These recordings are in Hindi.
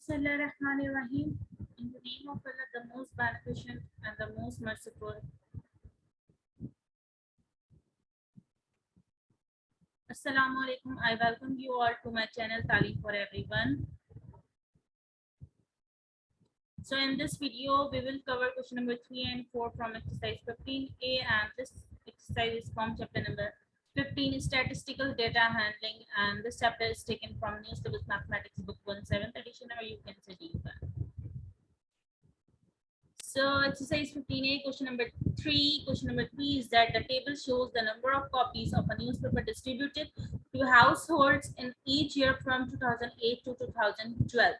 Bismillahirrahmanirrahim. In the name of Allah, the most beneficent and the most merciful. Assalamu alaikum. I welcome you all to my channel Talim for Everyone. So in this video, we will cover question number 3 and 4 from exercise 15A, and this exercise is from chapter number 15, statistical data handling, and this chapter is taken from New Syllabus Mathematics Book 1 7th edition, or you can say D1. So exercise 15A, question number 3. Question number 3 is that the table shows the number of copies of a newspaper distributed to households in each year from 2008 to 2012.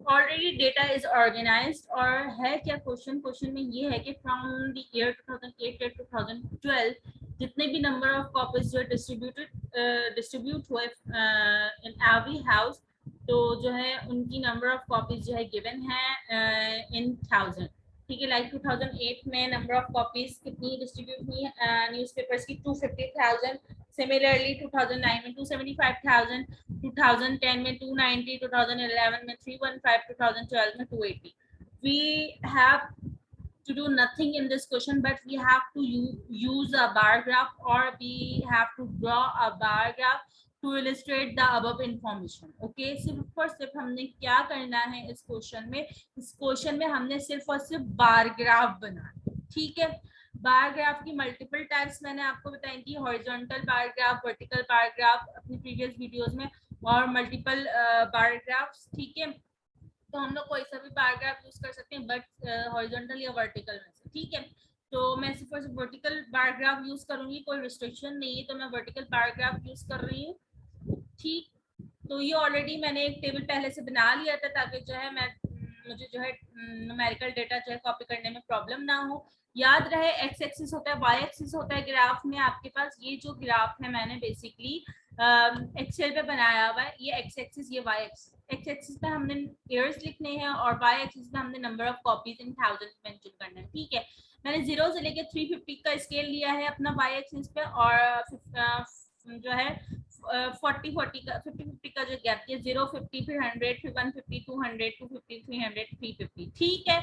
Already data is organized, और है क्या क्वेश्चन में ये है कि from the year 2008 to 2012 जितने भी number of copies जो distribute हुए in every house, तो जो है उनकी number of copies जो है given है in thousand. ठीक है, like 2008 में number of copies कितनी distribute हुई newspapers की 250,000. Similarly 2009 में 275,000, 2010 में 290, 2011 में 315, 2012 में 280. We have to do nothing in this question, but we have to use a bar graph, or we have to draw a bar graph to illustrate the above information. Okay, सिर्फ और सिर्फ हमने क्या करना है इस क्वेश्चन में हमने सिर्फ और सिर्फ बार ग्राफ बनाना. ठीक है, बार ग्राफ की मल्टीपल टाइप्स मैंने आपको बताई थी, horizontal bar graph, vertical bar graph अपनी प्रीवियस वीडियोस में, और मल्टीपल बार ग्राफ्स. ठीक है, तो हम लोग कोई सा भी बार ग्राफ यूज कर सकते हैं, बट हॉरिजॉन्टल या वर्टिकल में से. ठीक है, तो मैं सिर्फ और सिर्फ वर्टिकल बार ग्राफ यूज करूंगी, कोई रिस्ट्रिक्शन नहीं है, तो मैं वर्टिकल बार ग्राफ यूज कर रही हूँ. ठीक, तो ये ऑलरेडी मैंने एक टेबल पहले से बना लिया था, ताकि जो है मुझे जो है न्यूमेरिकल डेटा जो है कॉपी करने में प्रॉब्लम ना हो. याद रहे एक्स एक्सिस होता है, वाई एक्सिस होता है ग्राफ में आपके पास. ये जो ग्राफ है मैंने बेसिकली एक्सेल पे बनाया हुआ है. ये एक्स एक्सिस, ये वाई एक्सिस. एक्स एक्सिस पे हमने ईयर्स लिखने हैं और वाई एक्सिस पे हमने number of copies in thousand mention करना है. ठीक है, मैंने 0 से लेके 350 का स्केल लिया है अपना वाई एक्सिस पे, और जो है 40 का 50 का जो गैप है 0 50 फिर 100 फिर 150 200 250 300 350. ठीक है,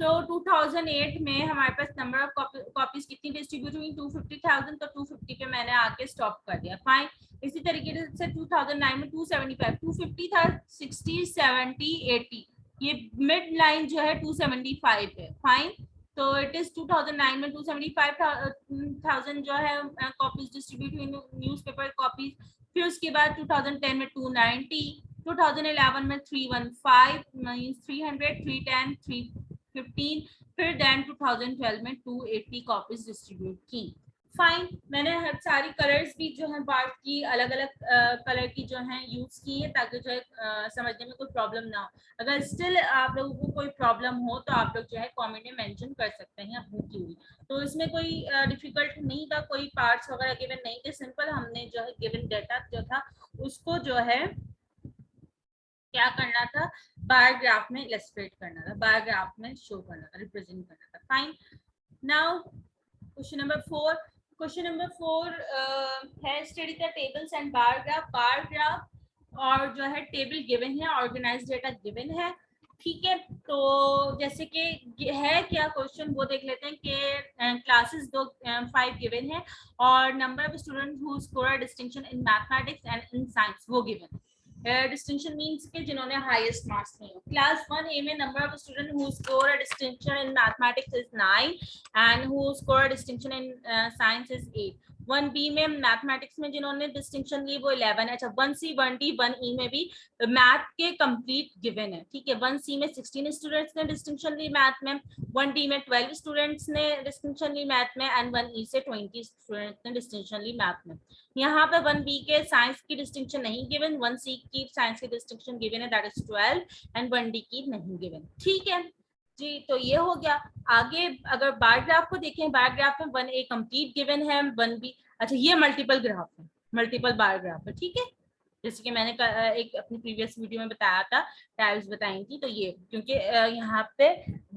तो 2008 में हमारे पास नंबर ऑफ कॉपीज कितनी डिस्ट्रीब्यूट हुई, 250,000. तो 250 पे मैंने आके स्टॉप कर दिया. फाइन. इसी तरीके से 2009 में 275, 250 था, 60 70 80, ये मिड लाइन जो है 275 है. फाइन, तो इट इज 2009 में 275,000 जो है कॉपीज डिस्ट्रीब्यूट हुई न्यूज़पेपर कॉपीज. फिर उसके बाद 2010 में 290, 2011 में 315 मींस 300 310 315, फिर देन 2012 में 280 कॉपीज डिस्ट्रीब्यूट की. फाइन, मैंने हर सारी कलर्स भी जो है बार की अलग अलग कलर की जो है यूज की है, ताकि जो है समझने में कोई प्रॉब्लम ना हो. अगर स्टिल आप लोगों को कोई प्रॉब्लम हो तो आप लोग जो है कमेंट में मेंशन कर सकते हैं अपनी थ्योरी. तो इसमें कोई डिफिकल्ट नहीं था, कोई पार्ट्स वगैरह गिवन नहीं थे. सिंपल हमने जो है गिवन डेटा जो था उसको जो है क्या करना था, बार ग्राफ में इलस्ट्रेट करना था, बार ग्राफ में शो करना था, रिप्रेजेंट करना था. Fine. Now question number 4. Question number 4 है study the tables and bar graph. Bar graph और जो है टेबल गिवन है, ऑर्गेनाइज्ड डेटा गिवन है. ठीक है, तो जैसे कि है क्या क्वेश्चन वो देख लेते हैं कि क्लासेस 5 गिवन है, और number of student who score distinction in mathematics and in science वो गिवन. डिस्टिंक्शन मींस के जिन्होंने हाईएस्ट मार्क्स लिए. क्लास 1A में number of student who score a distinction in mathematics is 9 and who score a distinction in science is 8. 1B में मैथमेटिक्स में जिन्होंने डिस्टिंक्शन ली वो 11. अच्छा, 1C 1D 1E में भी मैथ के कंप्लीट गिवन है. ठीक है, 1C में 16 स्टूडेंट्स ने डिस्टिंक्शन ली मैथ में, 1D में 12 स्टूडेंट्स ने डिस्टिंक्शन ली मैथ में, एंड 1E से 20 स्टूडेंट्स ने डिस्टिंक्शन ली मैथ में. यहाँ पे 1B के साइंस की डिस्टिंक्शन नहीं गिवन, 1C की साइंस की डिस्टिंक्शन गिवन है, दैट इज 12, एंड 1D की नहीं गिवन. ठीक है जी, तो ये हो गया. आगे अगर बार ग्राफ को देखें, बार ग्राफ में 1A कंप्लीट गिवन है, 1B. अच्छा, ये मल्टीपल ग्राफ है, मल्टीपल बार ग्राफ है. ठीक है, जैसे कि मैंने एक अपनी प्रीवियस वीडियो में बताया था, टाइप्स बताई थी. तो ये क्योंकि यहाँ पे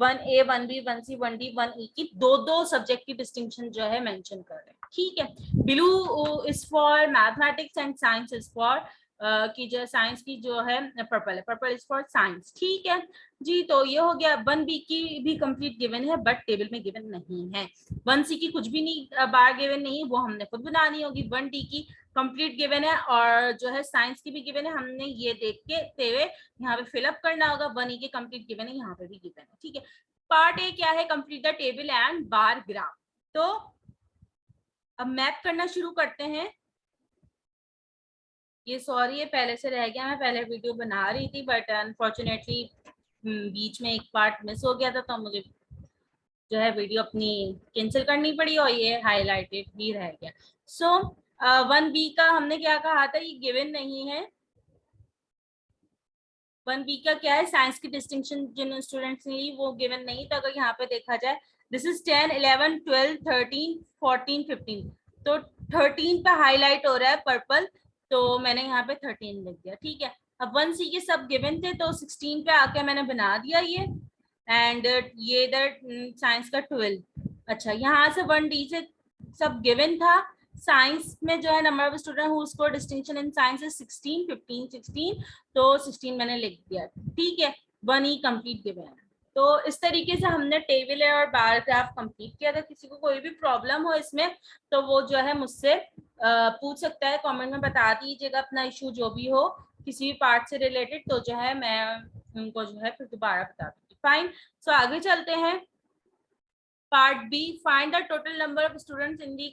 1A 1B 1C 1D 1E की दो सब्जेक्ट की डिस्टिंक्शन जो है मेंशन कर रहे हैं. ठीक है, blue is for mathematics and science is for की जो साइंस की जो है पर्पल है, पर्पल इज फॉर साइंस। ठीक है जी, तो ये हो गया। 1B की भी कंप्लीट गिवन है बट टेबल में गिवन नहीं है। 1C की कुछ भी नहीं बार गिवन नहीं, वो हमने खुद बनानी होगी। 1D की कंप्लीट गिवन है और जो है साइंस की भी गिवन है, हमने ये देख के हुए यहाँ पे फिलअप करना होगा। 1E के कंप्लीट गिवन है, यहाँ पे भी गिवन है। ठीक है, पार्ट ए क्या है, complete the table and bar graph. तो अब मैप करना शुरू करते हैं। ये सॉरी, ये पहले से रह गया, मैं पहले वीडियो बना रही थी बट अनफॉर्चुनेटली बीच में एक पार्ट मिस हो गया था, तो मुझे जो है वीडियो अपनी कैंसिल करनी पड़ी और ये हाईलाइटेड भी रह गया। सो 1B का हमने क्या कहा था, ये गिवन नहीं है। 1B का क्या है, साइंस की डिस्टिंक्शन जिन स्टूडेंट्स ने ली वो गिवन नहीं। तो अगर यहाँ पे देखा जाए, दिस इज 10, 11, 12, 13, 14, 15, तो 13 पे हाईलाइट हो रहा है पर्पल, तो मैंने यहाँ पे 13 लिख दिया। ठीक है, अब 1C के सब गिवन थे तो 16 पे आके मैंने बना दिया ये, एंड ये इधर साइंस का 12। अच्छा, यहाँ से 1D से सब गिवन था। साइंस में जो है number of student who score distinction in science is 16, 15, 16, तो 16 मैंने लिख दिया। ठीक है, 1E कंप्लीट गिवन है। तो इस तरीके से हमने टेबल और बार ग्राफ कंप्लीट किया था। किसी को कोई भी प्रॉब्लम हो इसमें तो वो जो है मुझसे पूछ सकता है, कमेंट में बता दीजिएगा अपना इशू जो भी हो किसी भी पार्ट से रिलेटेड, तो जो है मैं उनको जो है फिर दोबारा बता दूंगी। फाइन, सो आगे चलते हैं। Part B, find the total number of students in the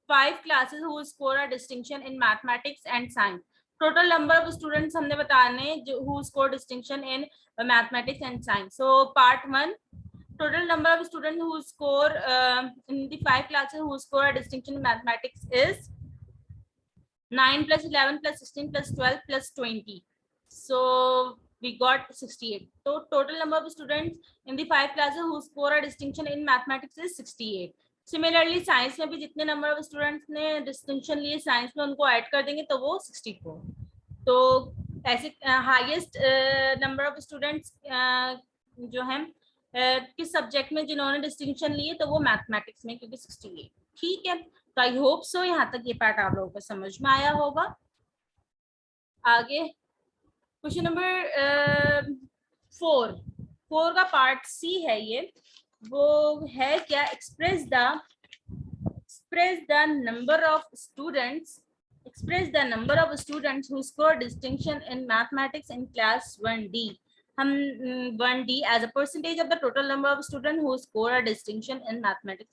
5 classes who score a distinction in mathematics and science. Total number of students हमने बताने जो who score distinction in mathematics and science. So part 1, total number of students who score in the 5 classes who score a distinction in mathematics is 9 plus 11 plus 16 plus 12 plus 20. So we got 68. So total number of students in the 5 classes who score a distinction in mathematics is 68. Similarly, science में भी जितने नंबर ऑफ स्टूडेंट्स ने डिस्टिंक्शन लिए साइंस में उनको ऐड कर देंगे तो वो 64. तो ऐसे हाईएस्ट नंबर ऑफ स्टूडेंट्स जो है किस सब्जेक्ट में जिन्होंने डिस्टिंक्शन लिए तो वो मैथमेटिक्स में, क्योंकि 68. ठीक है, तो आई होप सो यहाँ तक ये पार्ट आप लोगों को समझ में आया होगा। आगे क्वेश्चन नंबर 4 का पार्ट सी है ये, वो है क्या, express the number of students who score distinction in mathematics in class 1D. हम 1D as a percentage of the total number of students who score a distinction in mathematics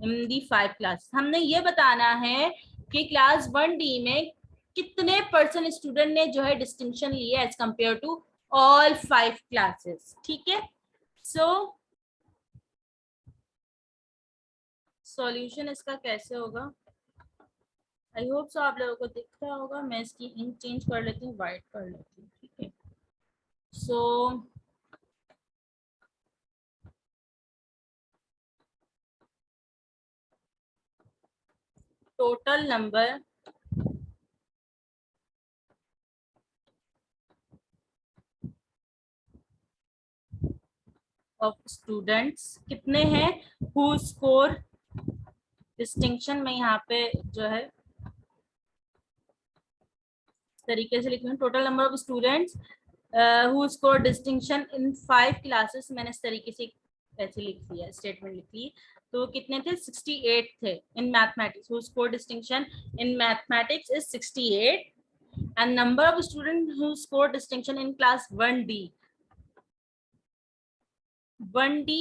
in the 5 classes. हमने ये बताना है कि क्लास 1D में कितने % स्टूडेंट ने जो है डिस्टिंक्शन लिया as compare to all 5 classes. ठीक है, सो सॉल्यूशन इसका कैसे होगा, आई होप सो आप लोगों को दिख रहा होगा। मैं इसकी इंक चेंज कर लेती हूँ, व्हाइट कर लेती हूँ। ठीक है, so total number of students कितने हैं हु स्कोर डिस्टिंक्शन में, यहाँ पे जो है तरीके से लिख रही हूँ, total number of students who score distinction in 5 classes, मैंने इस तरीके से ऐसे लिख दिया, स्टेटमेंट लिख दी। तो कितने थे, 68 थे in mathematics, who score distinction in mathematics is 68, and number of student who score distinction in class 1D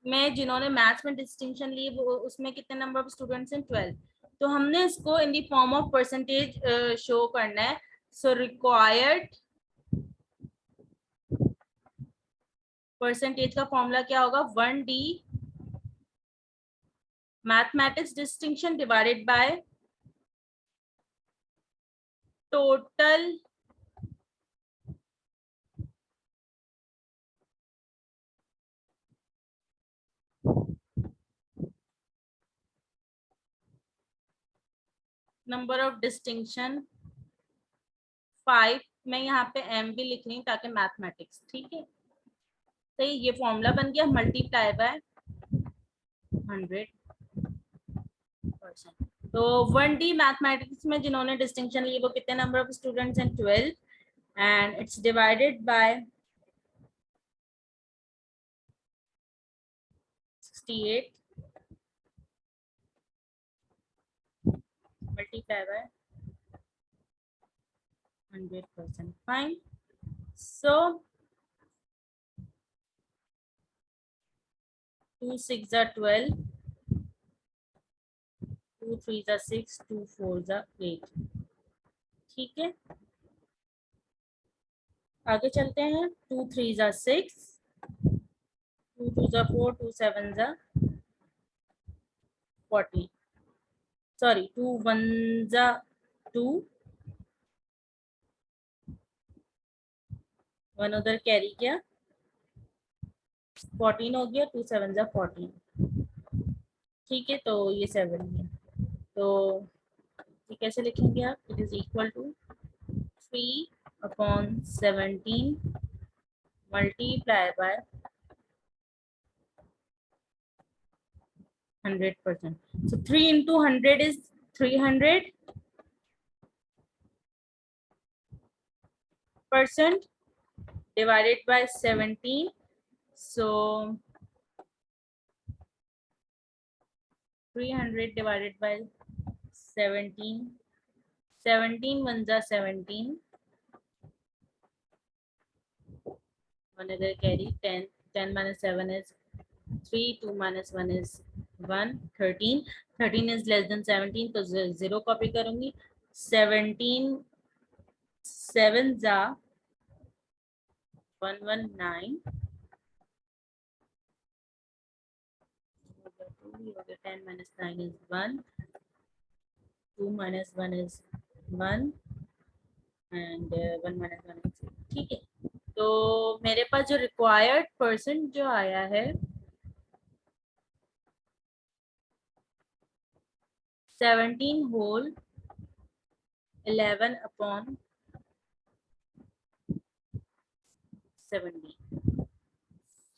में जिन्होंने मैथ्स में डिस्टिंक्शन ली वो उसमें कितने नंबर ऑफ स्टूडेंट्स हैं, 12। तो हमने इसको in the form of percentage show करना है। सो रिक्वायर्ड परसेंटेज का फॉर्मूला क्या होगा, 1D mathematics distinction divided by total number of distinction 5, मैं यहाँ पे M भी लिख रही हूँ ताकि मैथमेटिक्स। ठीक है, तो ये फॉर्मूला बन गया, मल्टीप्लाई बाय 100%। तो 1D मैथमेटिक्स में जिन्होंने डिस्टिंक्शन ली वो कितने नंबर ऑफ स्टूडेंट्स हैं? 12 and it's divided by 68 multiply by 100%. Fine. So 2 6 are 12, 2 3 are 6, 2 4 are 8. ठीक है, आगे चलते हैं. 2 3 are 6, 2 2 are 4, 2 7 are 40. Sorry, 2 1 are 2, 1 उधर कैरी किया, 14 हो गया, 2 7 are 14. ठीक है, तो ये 7 है. तो ये कैसे लिखेंगे आप? It is equal to 3/17 multiply by 100%. So 3 into 100 is 300% divided by 17. So 300 divided by 17. 17 ones are 17. 1 other carry 10. 10 minus 7 is 3. 2 minus 1 is 1. 13. 13 is less than 17. तो 0 कॉपी करूंगी. 17 7s are 119. 10 minus 9 is 1. 2 minus 1 is 1 and 1 minus 1 is 2. ठीक है, तो मेरे पास जो रिक्वायर्ड परसेंट जो आया है 17 whole 11/17.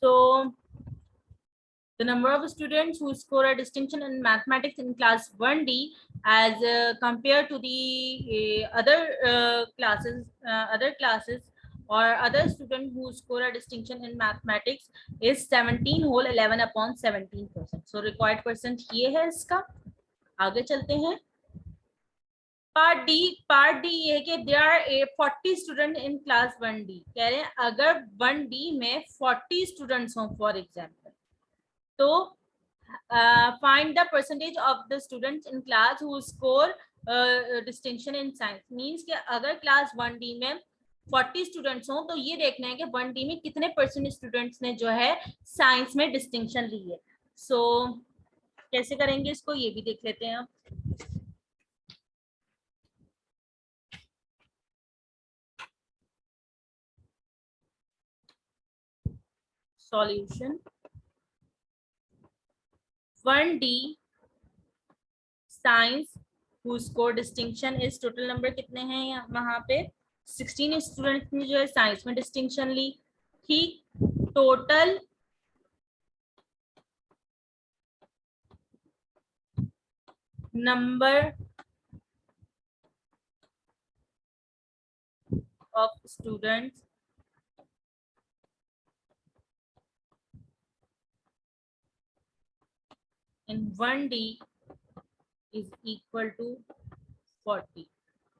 So the number of students who score a distinction in mathematics in class 1D as compared to the other classes or other students who score a distinction in mathematics is 17 whole 11/17%. So required percent ये है इसका. आगे चलते हैं. पार्ट डी ये है कि there are 40 student in class 1D. कह रहे हैं अगर 1D में 40 स्टूडेंट्स हों फॉर एग्जांपल, तो find the percentage of the students in class who score distinction in science. Means कि अगर क्लास 1D में 40 स्टूडेंट्स हों तो ये देखना है कि 1D में कितने परसेंट स्टूडेंट्स ने जो है साइंस में डिस्टिंक्शन ली है. सो कैसे करेंगे इसको ये भी देख लेते हैं. Solution 1D science who score distinction is total number कितने हैं वहां पे 16 स्टूडेंट ने जो है साइंस में डिस्टिंक्शन ली. ठीक, total number of students in 1D is equal to 40.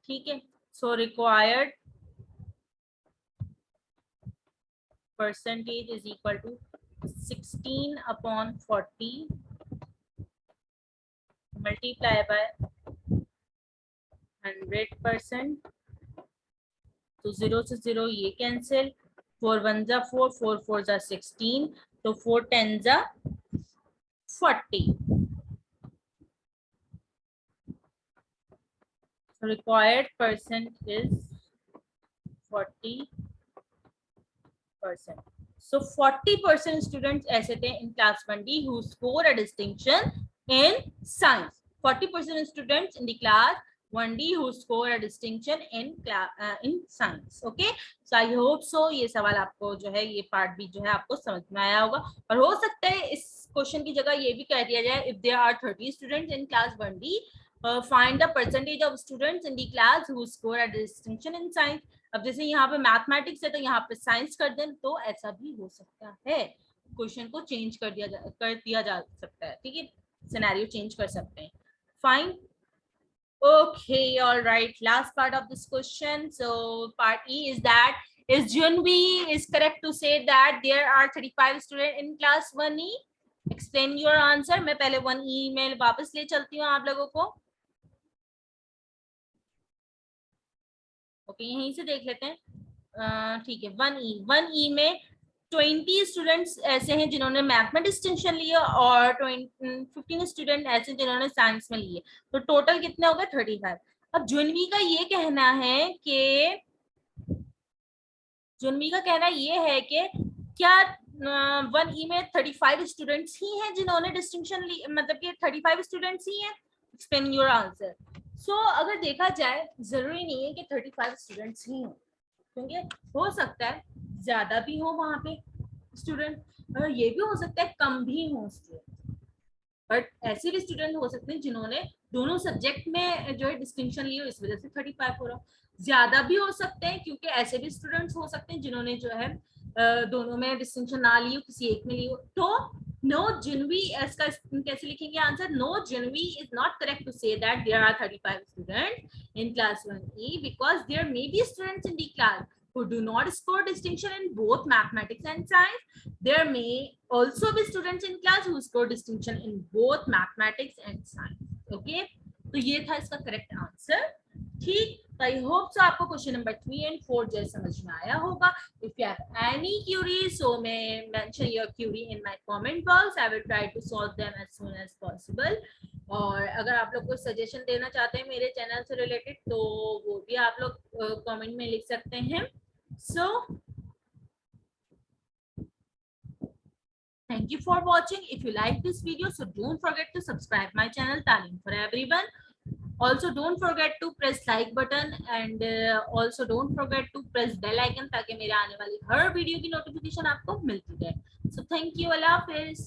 ठीक है, so required percentage is equal to 16/40 multiply by 100%. तो 0 से 0 ये cancel. 4 1s are 4, 4 4s are 16, तो 4 10s are 40. So required percent is 40%. So 40% students ऐसे थे in class 1D who score a distinction in science. 40% students in the class 1D who score a distinction in science. Okay, so I hope so ये सवाल आपको जो है ये पार्ट भी जो है आपको समझ में आया होगा. और हो सकता है इस क्वेश्चन की जगह ये भी कह दिया जाए if there are 30 students in class 1D find the percentage of students in the class who score at distinction in science. अब जैसे यहाँ पे मैथमेटिक्स है तो यहाँ पे साइंस कर दें, तो ऐसा भी हो सकता है, क्वेश्चन को चेंज कर दिया जा सकता है, ठीक है, सिनेरियो चेंज कर सकते हैं। Fine, okay, all right, last part of this question. So part E is that is Junbi is correct to say that there are 35 students in class 1E? Explain your answer. मैं पहले 1E में वापस ले चलती हूँ आप लोगों को। ओके, यहीं से देख लेते हैं। ठीक है, 1E में 20 स्टूडेंट्स ऐसे हैं जिन्होंने मैथ में डिस्टिंक्शन लिया और 15 स्टूडेंट ऐसे जिन्होंने साइंस में लिए, तो टोटल कितने हो गए 35। अब जुनवी का ये कहना है कि क्या 1E में 35 स्टूडेंट्स ही हैं जिन्होंने डिस्टिंक्शन ली, मतलब कि 35 स्टूडेंट्स ही हैं? Explain your answer. सो अगर देखा जाए जरूरी नहीं है कि 35 स्टूडेंट्स ही हों, क्योंकि हो सकता है ज्यादा भी हो वहां पे स्टूडेंट, और ये भी हो सकता है कम भी हो स्टूडेंट, बट ऐसे भी स्टूडेंट हो सकते हैं जिन्होंने दोनों सब्जेक्ट में जो है डिस्टिंक्शन लिए, इस वजह से 35 हो रहा। ज्यादा भी हो सकते हैं क्योंकि ऐसे भी स्टूडेंट्स हो सकते हैं जिन्होंने जो है दोनों में डिस्टिंक्शन ना ली हो, किसी एक में ली हो। तो नो जिनवी, इसका कैसे लिखेंगे आंसर? नो जिनवी is not correct to say that there are 35 students in class 1E because there may be students in the class who do not score distinction in both mathematics and science. There may also be students in class who score distinction in both mathematics and science. Okay, तो ये था इसका करेक्ट आंसर। ठीक, आई होप सो आपको क्वेश्चन नंबर 3 and 4 जो समझ में आया होगा। If you have any query, so may mention your query in my comment box, I will try to solve them as soon as possible. और अगर आप लोग कोई सजेशन देना चाहते हैं मेरे चैनल से रिलेटेड, तो वो भी आप लोग कमेंट में लिख सकते हैं। सो thank you for watching. If you like this video, so don't forget to subscribe my channel Talim for Everyone. Also don't forget to press like button and also don't forget to press bell icon ताकि मेरे आने वाली हर वीडियो की नोटिफिकेशन आपको मिलती रहे। So thank you, Allah Hafiz.